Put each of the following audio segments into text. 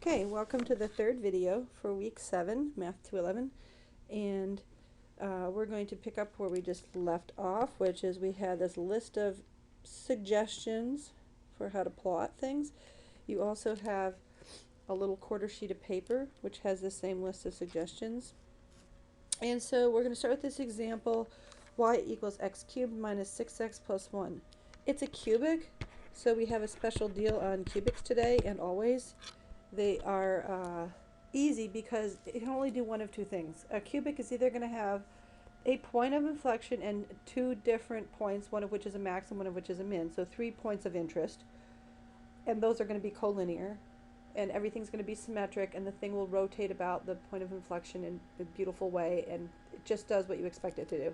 Okay, welcome to the third video for week 7, Math 211, and we're going to pick up where we just left off, which is we had this list of suggestions for how to plot things. You also have a little quarter sheet of paper which has the same list of suggestions. And so we're going to start with this example, y equals x cubed minus 6x plus 1. It's a cubic, so we have a special deal on cubics today and always. They are easy because it can only do one of two things. A cubic is either going to have a point of inflection and two different points, one of which is a max and one of which is a min, so 3 points of interest, and those are going to be collinear, and everything's going to be symmetric, and the thing will rotate about the point of inflection in a beautiful way, and it just does what you expect it to do.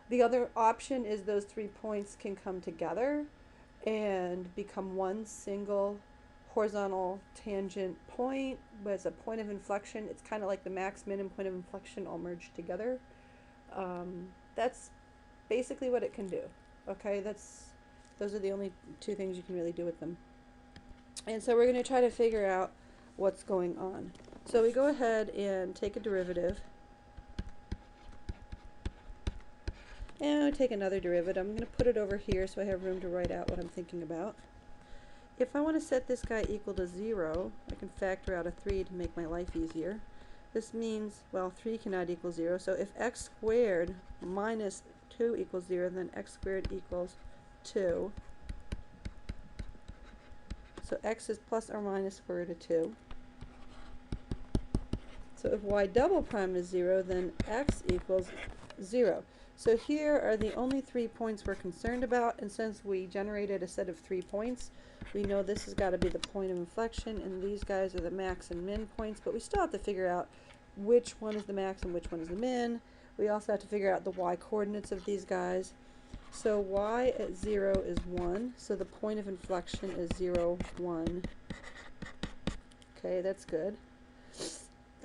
The other option is those 3 points can come together and become one single horizontal tangent point, but it's a point of inflection. It's kind of like the max, min, and point of inflection all merged together. That's basically what it can do. Okay, those are the only two things you can really do with them. And so we're going to try to figure out what's going on. So we go ahead and take a derivative. And we take another derivative. I'm going to put it over here so I have room to write out what I'm thinking about. If I want to set this guy equal to 0, I can factor out a 3 to make my life easier. This means, well, 3 cannot equal 0, so if x squared minus 2 equals 0, then x squared equals 2. So x is plus or minus square root of 2. So if y double prime is 0, then x equals 0. So here are the only 3 points we're concerned about, and since we generated a set of 3 points, we know this has got to be the point of inflection, and these guys are the max and min points, but we still have to figure out which one is the max and which one is the min. We also have to figure out the y coordinates of these guys. So y at 0 is 1, so the point of inflection is 0, 1. Okay, that's good.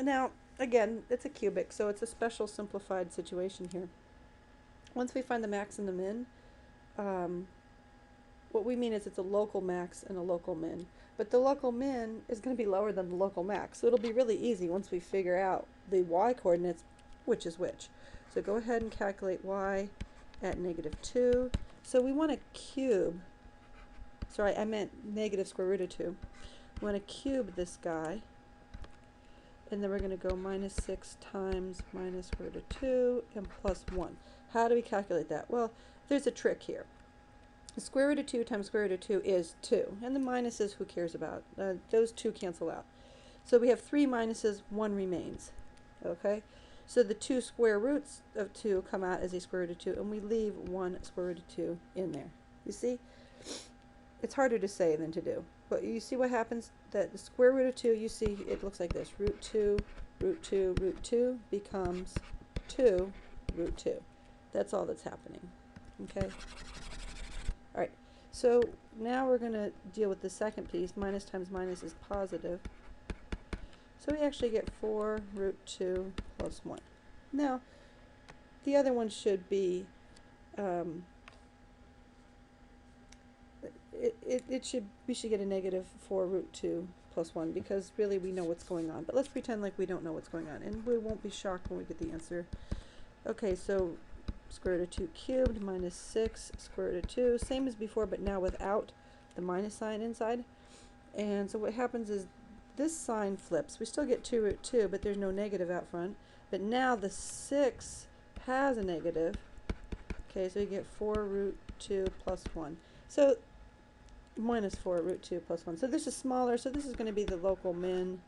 Now, again, it's a cubic, so it's a special simplified situation here. Once we find the max and the min, what we mean is it's a local max and a local min. But the local min is going to be lower than the local max. So it'll be really easy once we figure out the y coordinates, which is which. So go ahead and calculate y at -2. So we want to cube, sorry, I meant negative square root of 2. We want to cube this guy. And then we're going to go minus 6 times minus square root of 2 and plus 1. How do we calculate that? Well, there's a trick here. The square root of 2 times square root of 2 is 2. And the minuses, who cares about? Those two cancel out. So we have 3 minuses, 1 remains. Okay? So the 2 square roots of 2 come out as a square root of 2, and we leave 1 square root of 2 in there. You see? It's harder to say than to do. But you see what happens? That the square root of 2, you see, it looks like this. Root 2, root 2, root 2 becomes 2, root 2. That's all that's happening. Okay? All right. So now we're going to deal with the second piece. Minus times minus is positive. So we actually get 4 root 2 plus 1. Now, the other one should be we should get a negative 4 root 2 plus 1 because really we know what's going on. But let's pretend like we don't know what's going on, and we won't be shocked when we get the answer. Okay, so square root of 2 cubed minus 6 square root of 2, same as before, but now without the minus sign inside. And so what happens is this sign flips. We still get 2 root 2, but there's no negative out front. But now the 6 has a negative. Okay, so we get 4 root 2 plus 1. So minus 4 root 2 plus 1. So this is smaller, so this is going to be the local min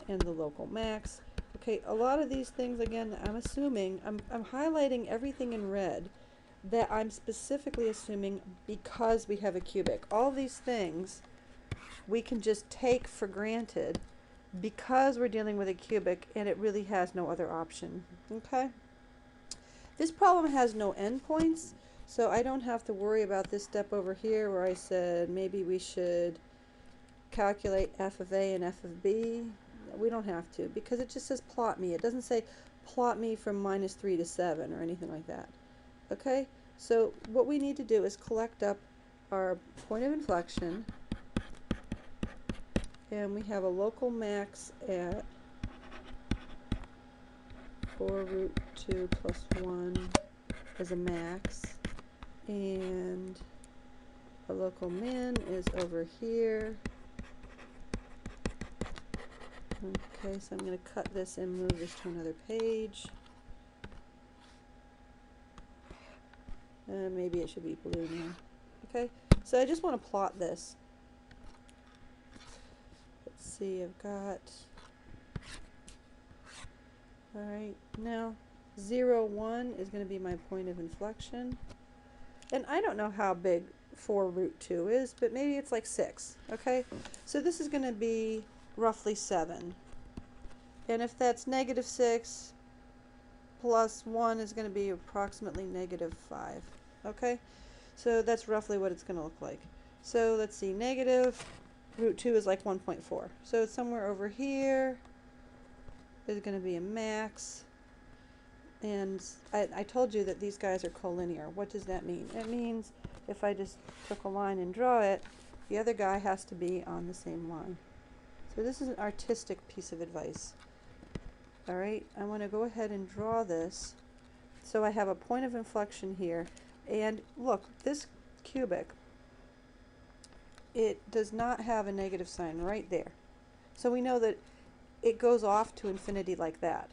and the local max. Okay, a lot of these things, again, I'm assuming, I'm highlighting everything in red that I'm specifically assuming because we have a cubic. All these things we can just take for granted because we're dealing with a cubic and it really has no other option. Okay? This problem has no endpoints. So I don't have to worry about this step over here where I said maybe we should calculate f of a and f of b. We don't have to because it just says plot me. It doesn't say plot me from -3 to 7 or anything like that. Okay? So what we need to do is collect up our point of inflection and we have a local max at 4 root 2 plus 1 is a max, and a local min is over here. Okay, so I'm going to cut this and move this to another page. Maybe it should be blue now. Okay, so I just want to plot this. Let's see, I've got, alright, now 0, 1 is going to be my point of inflection. And I don't know how big 4 root 2 is, but maybe it's like 6. Okay, so this is going to be roughly 7. And if that's negative 6 plus 1 is going to be approximately negative 5. Okay, so that's roughly what it's going to look like. So let's see, negative root 2 is like 1.4. So it's somewhere over here is going to be a max. And I told you that these guys are collinear. What does that mean? It means if I just took a line and draw it, the other guy has to be on the same line. So this is an artistic piece of advice. Alright, I want to go ahead and draw this. So I have a point of inflection here. And look, this cubic, it does not have a negative sign right there. So we know that it goes off to infinity like that.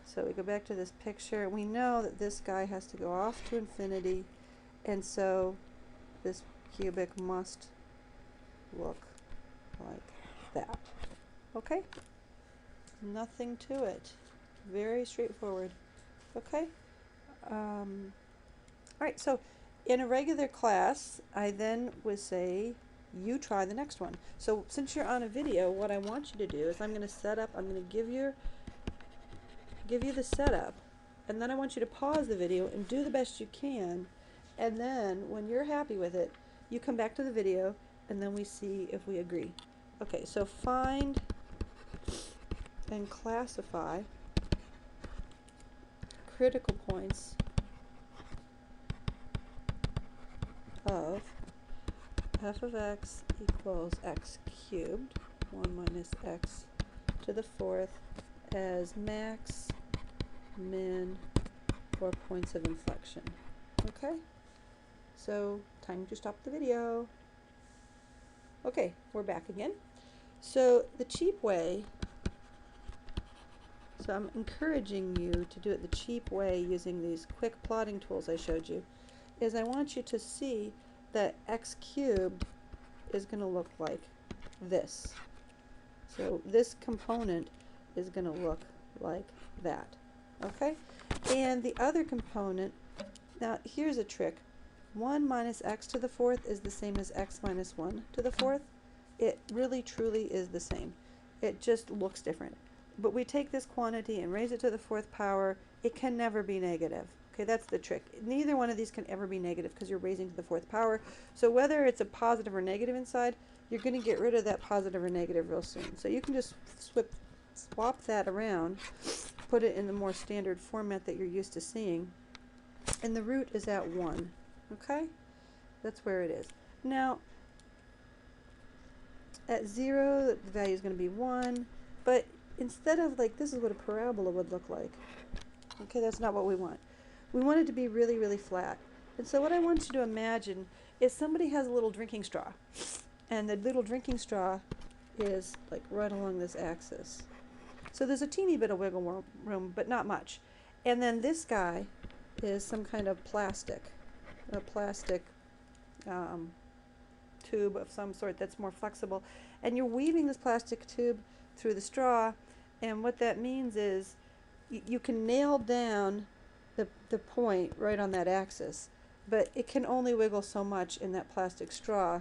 So we go back to this picture. We know that this guy has to go off to infinity, and so this cubic must look like that. Okay? Nothing to it. Very straightforward. Okay? Alright, so in a regular class, I then would say, you try the next one. So since you're on a video, what I want you to do is I'm going to set up, I'm going to give you the setup, and then I want you to pause the video and do the best you can, and then when you're happy with it, you come back to the video and then we see if we agree. Okay, so find and classify critical points of f of x equals x cubed, 1 minus x to the 4th, as max, min, or points of inflection. Okay, so time to stop the video. Okay, we're back again. So the cheap way, so I'm encouraging you to do it the cheap way using these quick plotting tools I showed you, is I want you to see that x cubed is going to look like this. So this component is going to look like that. Okay? And the other component, now here's a trick. 1 minus x to the 4th is the same as x minus 1 to the 4th. It really truly is the same. It just looks different. But we take this quantity and raise it to the 4th power. It can never be negative. Okay, that's the trick. Neither one of these can ever be negative because you're raising to the 4th power. So whether it's a positive or negative inside, you're going to get rid of that positive or negative real soon. So you can just swap that around, put it in the more standard format that you're used to seeing, and the root is at 1. Okay? That's where it is. Now, at 0, the value is going to be 1, but instead of like, this is what a parabola would look like. Okay, that's not what we want. We want it to be really, really flat. And so what I want you to imagine is somebody has a little drinking straw, and the little drinking straw is like right along this axis. So there's a teeny bit of wiggle room, but not much. And then this guy is some kind of plastic, a plastic tube of some sort that's more flexible. And you're weaving this plastic tube through the straw, and what that means is you can nail down the point right on that axis, but it can only wiggle so much in that plastic straw.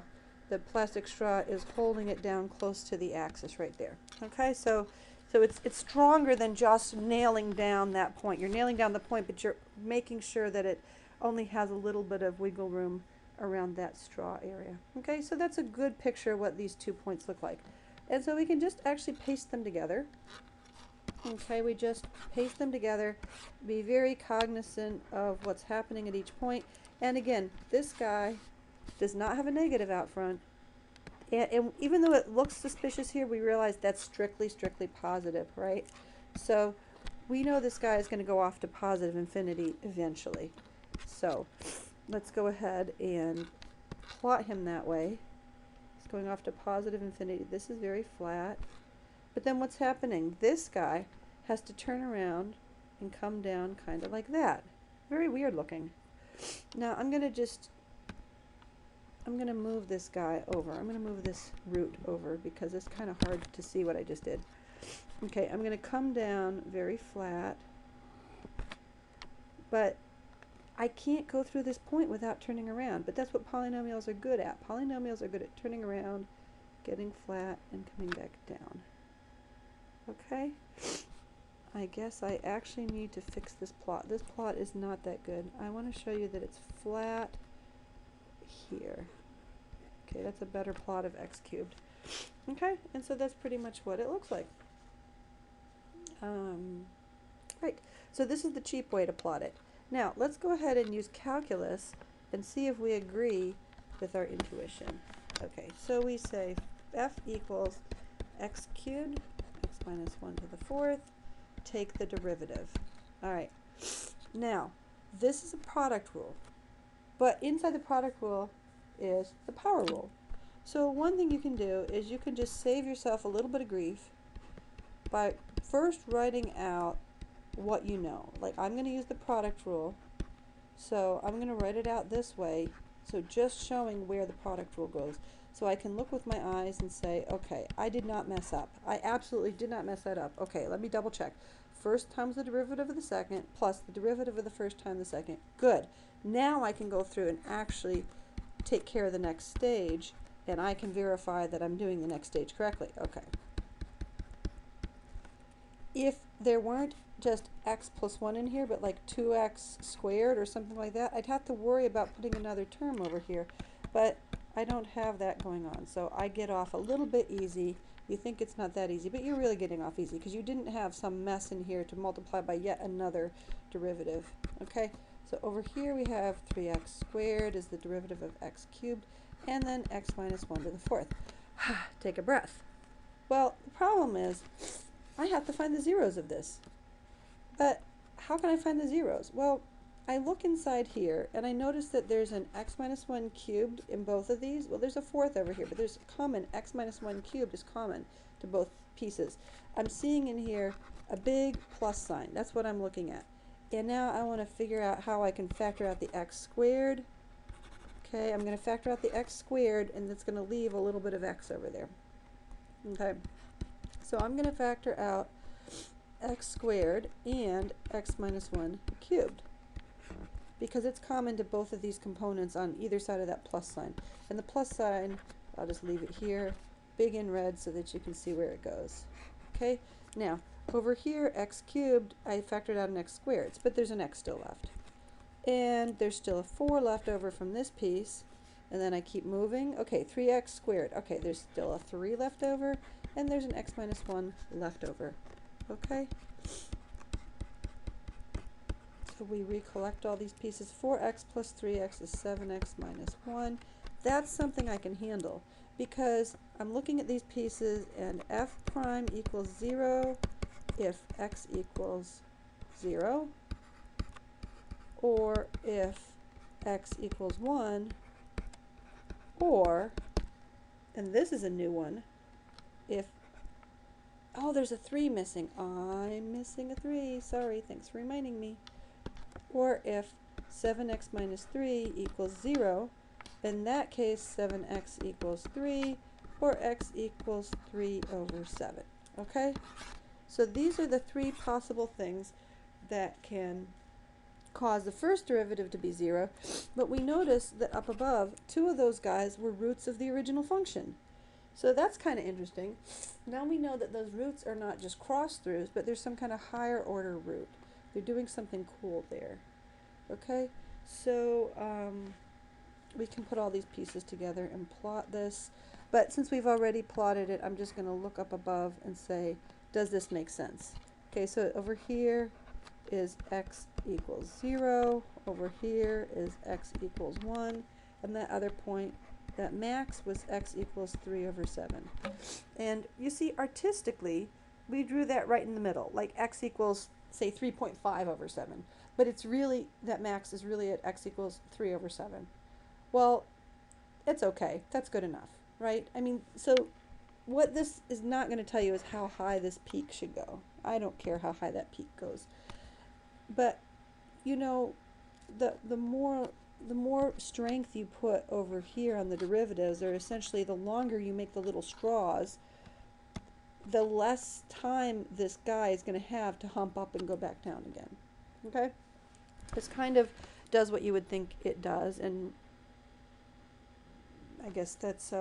The plastic straw is holding it down close to the axis right there. Okay, so it's stronger than just nailing down that point. You're nailing down the point, but you're making sure that it only has a little bit of wiggle room around that straw area. Okay, so that's a good picture of what these 2 points look like. And so we can just actually paste them together. Okay, we just paste them together, be very cognizant of what's happening at each point. And again, this guy does not have a negative out front, And even though it looks suspicious here, we realize that's strictly positive, right? So we know this guy is going to go off to positive infinity eventually. So let's go ahead and plot him that way. He's going off to positive infinity. This is very flat. But then what's happening? This guy has to turn around and come down kind of like that. Very weird looking. Now I'm going to move this guy over. I'm going to move this root over because it's kind of hard to see what I just did. Okay, I'm going to come down very flat, but I can't go through this point without turning around, but that's what polynomials are good at. Polynomials are good at turning around, getting flat, and coming back down. Okay? I guess I actually need to fix this plot. This plot is not that good. I want to show you that it's flat here. Okay, that's a better plot of x cubed. Okay, and so that's pretty much what it looks like. Right, so this is the cheap way to plot it. Now, let's go ahead and use calculus and see if we agree with our intuition. Okay, so we say f equals x cubed, x minus 1 to the 4th, take the derivative. All right, now, this is a product rule, but inside the product rule is the power rule. So one thing you can do is you can just save yourself a little bit of grief by first writing out what you know. Like, I'm going to use the product rule, so I'm going to write it out this way, so just showing where the product rule goes. So I can look with my eyes and say, okay, I did not mess up. I absolutely did not mess that up. Okay, let me double check. First times the derivative of the second plus the derivative of the first time the second. Good. Now I can go through and actually take care of the next stage, and I can verify that I'm doing the next stage correctly. Okay. If there weren't just x plus 1 in here, but like 2x squared or something like that, I'd have to worry about putting another term over here. But I don't have that going on, so I get off a little bit easy. You think it's not that easy, but you're really getting off easy because you didn't have some mess in here to multiply by yet another derivative. Okay, so over here we have 3x squared is the derivative of x cubed, and then x minus 1 to the 4th. Take a breath. Well, the problem is I have to find the zeros of this. But how can I find the zeros? Well, I look inside here and I notice that there's an x minus 1 cubed in both of these. Well, there's a 4th over here, but there's a common x minus 1 cubed is common to both pieces. I'm seeing in here a big plus sign. That's what I'm looking at. And now I want to figure out how I can factor out the x squared. Okay, I'm going to factor out the x squared, and it's going to leave a little bit of x over there. Okay, so I'm going to factor out x squared and x minus 1 cubed, because it's common to both of these components on either side of that plus sign. And the plus sign, I'll just leave it here, big in red so that you can see where it goes. Okay, now over here, x cubed, I factored out an x squared, but there's an x still left. And there's still a 4 left over from this piece, and then I keep moving. Okay, 3x squared. Okay, there's still a 3 left over, and there's an x minus 1 left over. Okay? So we recollect all these pieces. 4x plus 3x is 7x minus 1. That's something I can handle because I'm looking at these pieces, and f prime equals 0 if x equals 0, or if x equals 1, or, and this is a new one, if, oh, there's a 3 missing. I'm missing a 3. Sorry, thanks for reminding me. Or if 7x minus 3 equals 0, in that case 7x equals 3, or x equals 3 over 7. Okay? So these are the 3 possible things that can cause the first derivative to be 0, but we notice that up above, 2 of those guys were roots of the original function. So that's kind of interesting. Now we know that those roots are not just cross-throughs, but there's some kind of higher order root. They're doing something cool there. Okay, so we can put all these pieces together and plot this. But since we've already plotted it, I'm just going to look up above and say, does this make sense? Okay, so over here is x equals 0. Over here is x equals 1. And that other point that max was x equals 3 over 7. And you see, artistically, we drew that right in the middle, like x equals, say, 3.5 over 7. But it's really, that max is really at x equals 3 over 7. Well, it's okay. That's good enough, right? I mean, so what this is not going to tell you is how high this peak should go. I don't care how high that peak goes. But, you know, the more strength you put over here on the derivatives, or essentially the longer you make the little straws, the less time this guy is going to have to hump up and go back down again. Okay? This kind of does what you would think it does, and I guess that's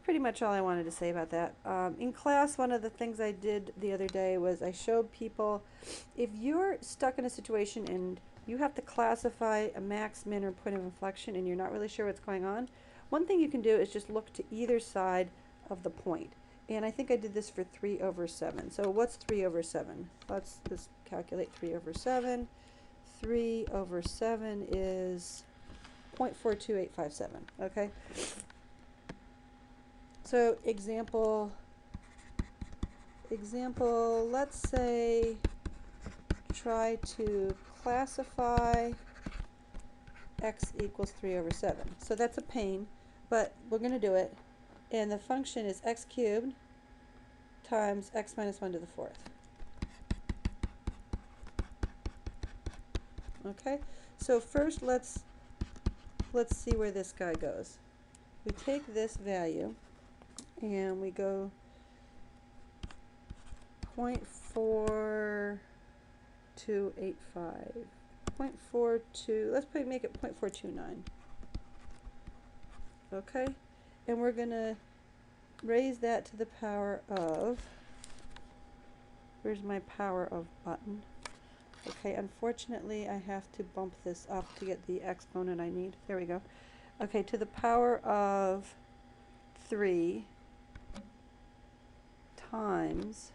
pretty much all I wanted to say about that. In class, one of the things I did the other day was I showed people, if you're stuck in a situation and you have to classify a max, min, or point of inflection and you're not really sure what's going on, one thing you can do is just look to either side of the point. And I think I did this for 3 over 7. So what's 3 over 7? Let's just calculate 3 over 7. 3 over 7 is 0.42857, okay? So example, let's say try to classify x equals 3 over 7. So that's a pain, but we're going to do it. And the function is x cubed times x minus 1 to the 4th. Okay, so first let's see where this guy goes. We take this value and we go 0.4285. 0.42, let's make it 0.429. Okay, and we're going to raise that to the power of, where's my power of button? Okay, unfortunately I have to bump this up to get the exponent I need. There we go. Okay, to the power of 3 times,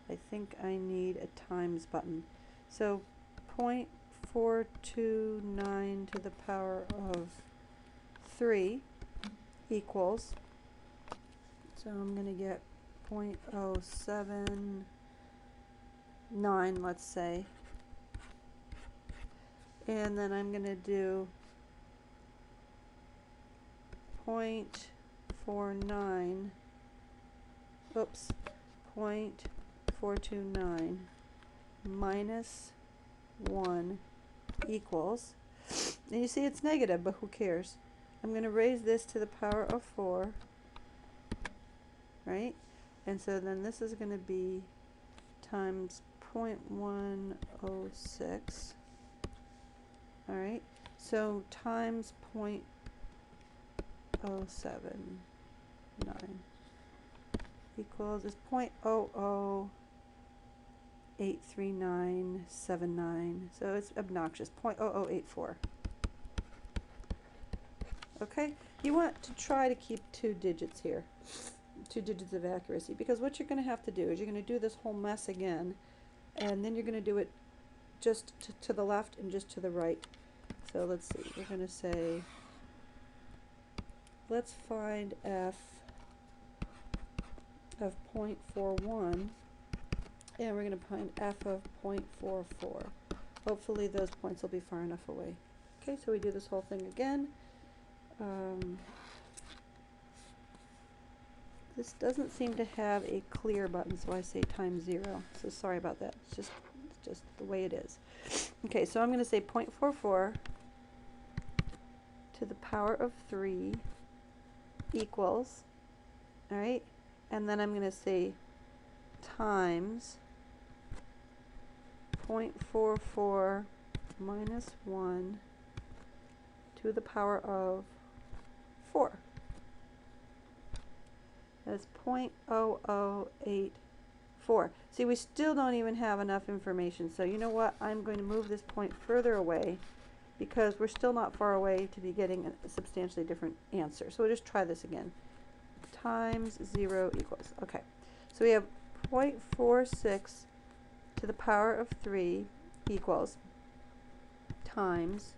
I think I need a times button. So 0.429 to the power of 3 equals, so I'm going to get 0.079, let's say. And then I'm going to do 0.49, oops, 0.429 minus 1 equals, and you see it's negative, but who cares? I'm going to raise this to the power of 4, right? And so then this is going to be times 0.106. All right, so times 0.079 equals is 0.00839979. So it's obnoxious, 0.0084. Okay, you want to try to keep 2 digits here, 2 digits of accuracy, because what you're going to have to do is you're going to do this whole mess again, and then you're going to do it just to the left and just to the right. So let's see, we're going to say, let's find f of 0.41, and we're going to find f of 0.44. Hopefully those points will be far enough away. Okay, so we do this whole thing again. This doesn't seem to have a clear button, so I say times 0. So sorry about that. It's just the way it is. Okay, so I'm going to say 0.44 to the power of 3 equals, all right, and then I'm going to say times 0.44 minus 1 to the power of 4. That's 0.0084. See, we still don't even have enough information, so you know what? I'm going to move this point further away because we're still not far away to be getting a substantially different answer. So we'll just try this again. Times 0 equals, okay. So we have 0.46 to the power of 3 equals times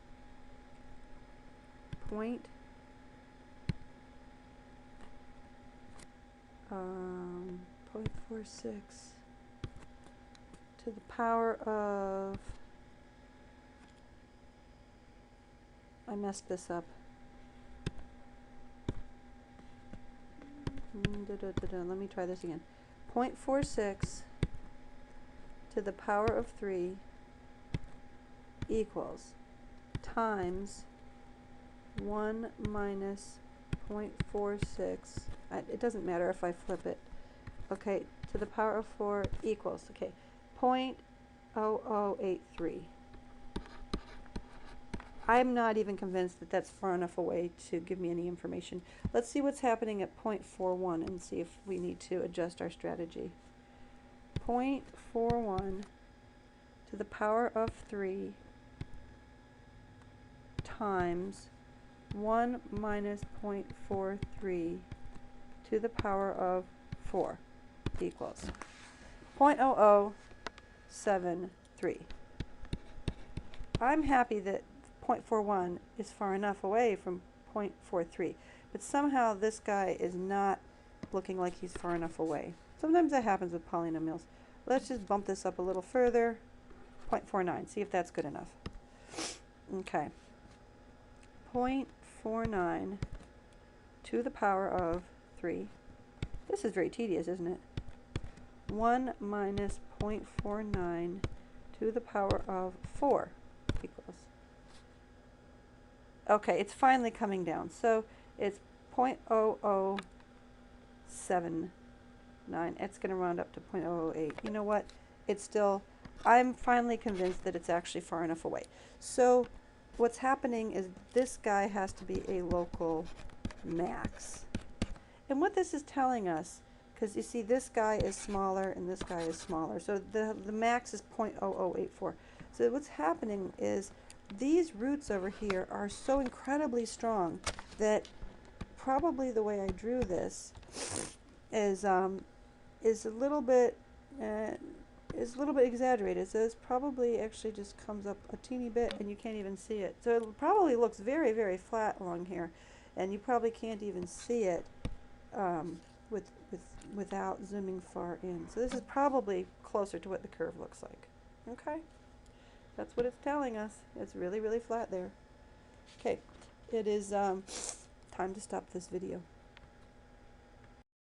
0.46 to the power of, I messed this up. Let me try this again. 0.46 to the power of 3 equals times 1 minus 0.46. It doesn't matter if I flip it. Okay, to the power of 4 equals, okay, 0.0083. I'm not even convinced that that's far enough away to give me any information. Let's see what's happening at 0.41 and see if we need to adjust our strategy. 0.41 to the power of 3 times 1 minus 0.43 to the power of 4 equals 0.0073. I'm happy that 0.41 is far enough away from 0.43, but somehow this guy is not looking like he's far enough away. Sometimes that happens with polynomials. Let's just bump this up a little further, 0.49, see if that's good enough. Okay, 0.49 to the power of 3. This is very tedious, isn't it? 1 minus 0.49 to the power of 4 equals. Okay, it's finally coming down. So it's 0.0079. It's going to round up to 0.008. You know what? It's still, I'm finally convinced that it's actually far enough away. So what's happening is this guy has to be a local max. And what this is telling us, because you see this guy is smaller and this guy is smaller, so the max is 0.0084. So what's happening is these roots over here are so incredibly strong that probably the way I drew this is a little bit exaggerated. So this probably actually just comes up a teeny bit and you can't even see it. So it probably looks very, very flat along here, and you probably can't even see it without zooming far in. So this is probably closer to what the curve looks like. Okay? That's what it's telling us. It's really, really flat there. Okay, it is time to stop this video.